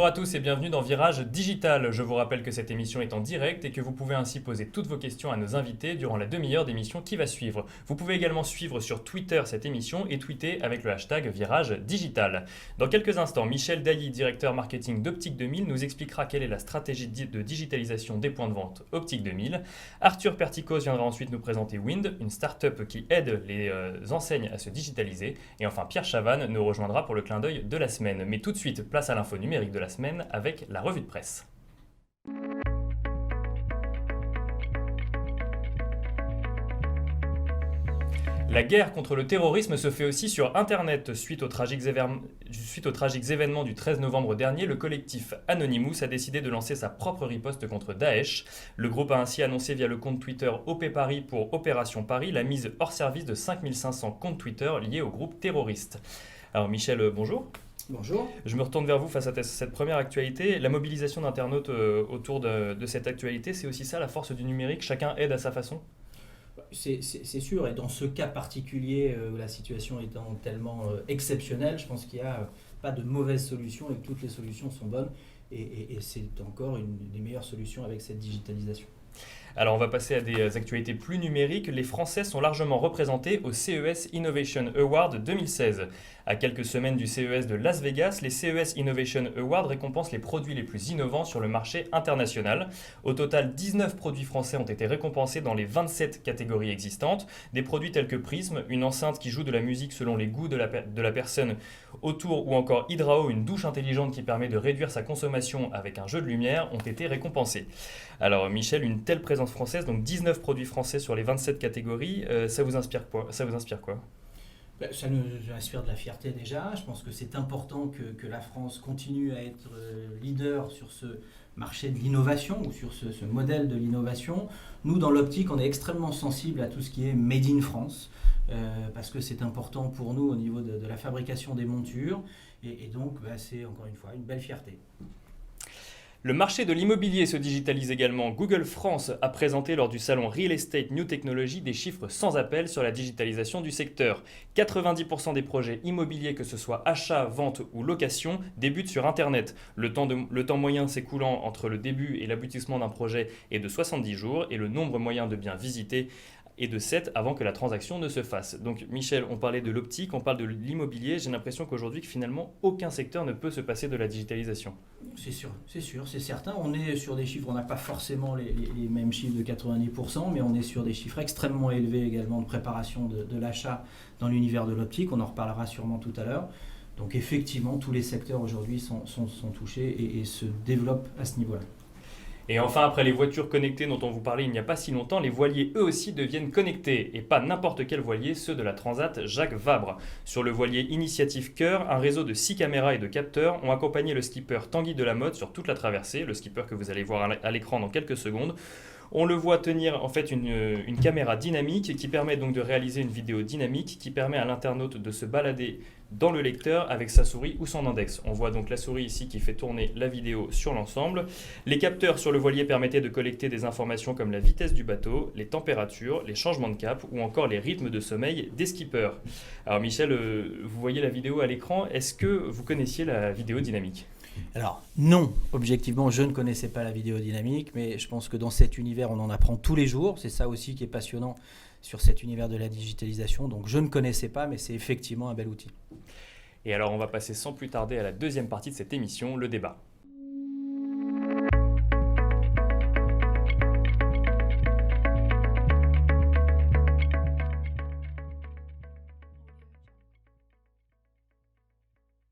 Bonjour à tous et bienvenue dans Virage Digital. Je vous rappelle que cette émission est en direct et que vous pouvez ainsi poser toutes vos questions à nos invités durant la demi-heure d'émission qui va suivre. Vous pouvez également suivre sur Twitter cette émission et tweeter avec le hashtag Virage Digital. Dans quelques instants, Michel Dailly, directeur marketing d'Optique 2000, nous expliquera quelle est la stratégie de digitalisation des points de vente Optique 2000. Arthur Perticos viendra ensuite nous présenter Wind, une start-up qui aide les enseignes à se digitaliser. Et enfin, Pierre Chavannes nous rejoindra pour le clin d'œil de la semaine. Mais tout de suite, place à l'info numérique de la semaine avec la revue de presse. La guerre contre le terrorisme se fait aussi sur Internet. Suite aux tragiques événements du 13 novembre dernier, le collectif Anonymous a décidé de lancer sa propre riposte contre Daesh. Le groupe a ainsi annoncé via le compte Twitter OP Paris pour Opération Paris la mise hors service de 5500 comptes Twitter liés au groupe terroriste. Alors Michel, bonjour. Bonjour. Je me retourne vers vous face à cette première actualité. La mobilisation d'internautes autour de cette actualité, c'est aussi ça la force du numérique. Chacun aide à sa façon. C'est sûr, et dans ce cas particulier, la situation étant tellement exceptionnelle, je pense qu'il n'y a pas de mauvaise solution et que toutes les solutions sont bonnes. Et c'est encore une des meilleures solutions avec cette digitalisation. Alors on va passer à des actualités plus numériques. Les Français sont largement représentés au CES Innovation Award 2016. À quelques semaines du CES de Las Vegas, les CES Innovation Awards récompensent les produits les plus innovants sur le marché international. Au total, 19 produits français ont été récompensés dans les 27 catégories existantes. Des produits tels que Prism, une enceinte qui joue de la musique selon les goûts de la personne autour, ou encore Hydrao, une douche intelligente qui permet de réduire sa consommation avec un jeu de lumière, ont été récompensés. Alors Michel, une telle présence française, donc 19 produits français sur les 27 catégories, ça vous inspire quoi? Ça nous inspire de la fierté déjà. Je pense que c'est important que la France continue à être leader sur ce marché de l'innovation ou sur ce modèle de l'innovation. Nous, dans l'optique, on est extrêmement sensible à tout ce qui est Made in France parce que c'est important pour nous au niveau de la fabrication des montures. Et donc, c'est encore une fois une belle fierté. Le marché de l'immobilier se digitalise également. Google France a présenté lors du salon Real Estate New Technology des chiffres sans appel sur la digitalisation du secteur. 90% des projets immobiliers, que ce soit achat, vente ou location, débutent sur Internet. Le temps moyen s'écoulant entre le début et l'aboutissement d'un projet est de 70 jours et le nombre moyen de biens visités et de 7 avant que la transaction ne se fasse. Donc Michel, on parlait de l'optique, on parle de l'immobilier. J'ai l'impression qu'aujourd'hui, que finalement, aucun secteur ne peut se passer de la digitalisation. C'est sûr, c'est certain. On est sur des chiffres, on n'a pas forcément les mêmes chiffres de 90%, mais on est sur des chiffres extrêmement élevés également de préparation de l'achat dans l'univers de l'optique. On en reparlera sûrement tout à l'heure. Donc effectivement, tous les secteurs aujourd'hui sont touchés et se développent à ce niveau-là. Et enfin, après les voitures connectées dont on vous parlait il n'y a pas si longtemps, les voiliers eux aussi deviennent connectés. Et pas n'importe quel voilier, ceux de la Transat Jacques Vabre. Sur le voilier Initiative Cœur, un réseau de 6 caméras et de capteurs ont accompagné le skipper Tanguy Delamotte sur toute la traversée, le skipper que vous allez voir à l'écran dans quelques secondes. On le voit tenir en fait une caméra dynamique qui permet donc de réaliser une vidéo dynamique qui permet à l'internaute de se balader dans le lecteur avec sa souris ou son index. On voit donc la souris ici qui fait tourner la vidéo sur l'ensemble. Les capteurs sur le voilier permettaient de collecter des informations comme la vitesse du bateau, les températures, les changements de cap ou encore les rythmes de sommeil des skippers. Alors Michel, vous voyez la vidéo à l'écran. Est-ce que vous connaissiez la vidéo dynamique ? Alors non, objectivement, je ne connaissais pas la vidéo dynamique, mais je pense que dans cet univers, on en apprend tous les jours. C'est ça aussi qui est passionnant sur cet univers de la digitalisation. Donc je ne connaissais pas, mais c'est effectivement un bel outil. Et alors on va passer sans plus tarder à la deuxième partie de cette émission, le débat.